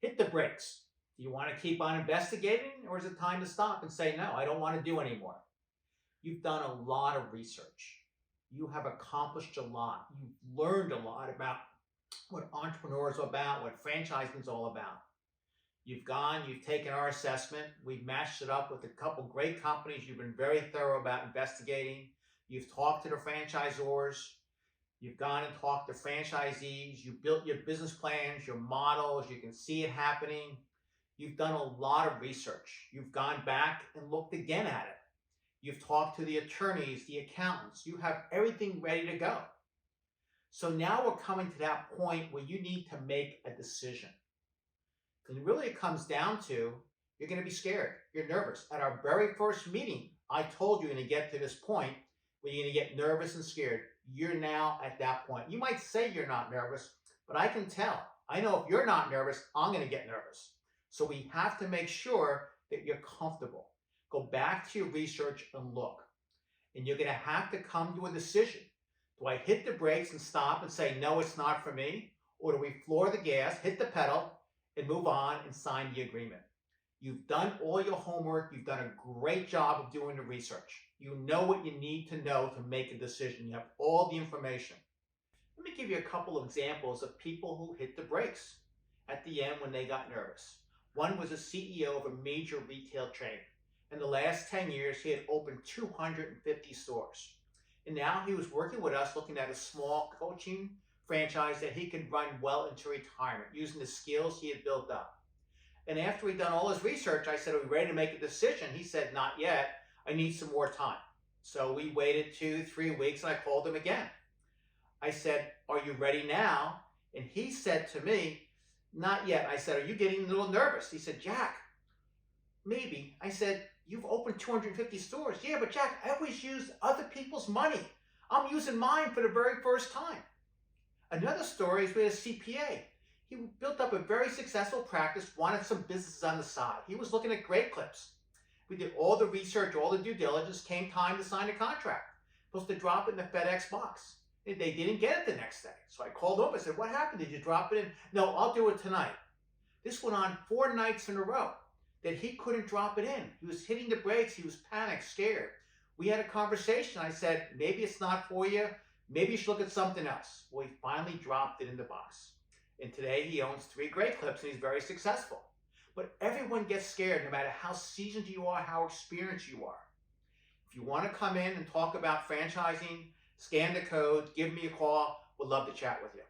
hit the brakes. Do you want to keep on investigating, or is it time to stop and say, no, I don't want to do anymore? You've done a lot of research. You have accomplished a lot. You've learned a lot about what entrepreneurs are about, what franchising is all about. You've gone, you've taken our assessment. We've matched it up with a couple great companies. You've been very thorough about investigating. You've talked to the franchisors. You've gone and talked to franchisees. You've built your business plans, your models. You can see it happening. You've done a lot of research. You've gone back and looked again at it. You've talked to the attorneys, the accountants. You have everything ready to go. So now we're coming to that point where you need to make a decision. Because really it comes down to, you're going to be scared. You're nervous. At our very first meeting, I told you you're going to get to this point where you're going to get nervous and scared. You're now at that point. You might say you're not nervous, but I can tell. I know if you're not nervous, I'm going to get nervous. So we have to make sure that you're comfortable. Go back to your research and look. And you're going to have to come to a decision. Do I hit the brakes and stop and say, no, it's not for me? Or do we floor the gas, hit the pedal, and move on and sign the agreement? You've done all your homework. You've done a great job of doing the research. You know what you need to know to make a decision. You have all the information. Let me give you a couple of examples of people who hit the brakes at the end when they got nervous. One was a CEO of a major retail chain. In the last 10 years, he had opened 250 stores. And now he was working with us looking at a small coaching franchise that he could run well into retirement using the skills he had built up. And after he'd done all his research, I said, are we ready to make a decision? He said, not yet. I need some more time. So we waited 2-3 weeks and I called him again. I said, are you ready now? And he said to me, not yet. I said, are you getting a little nervous? He said, Jack, maybe. I said, you've opened 250 stores. Yeah, but Jack, I always use other people's money. I'm using mine for the very first time. Another story is with a CPA. He built up a very successful practice, wanted some businesses on the side. He was looking at great clips. We did all the research, all the due diligence, came time to sign a contract. Supposed to drop it in the FedEx box. They didn't get it the next day. So I called him up. I said, what happened? Did you drop it in? No, I'll do it tonight. This went on 4 nights in a row that he couldn't drop it in. He was hitting the brakes. He was panicked, scared. We had a conversation. I said, maybe it's not for you. Maybe you should look at something else. Well, he finally dropped it in the box. And today he owns 3 great clips and he's very successful. But everyone gets scared no matter how seasoned you are, how experienced you are. If you want to come in and talk about franchising, scan the code, give me a call. We'd love to chat with you.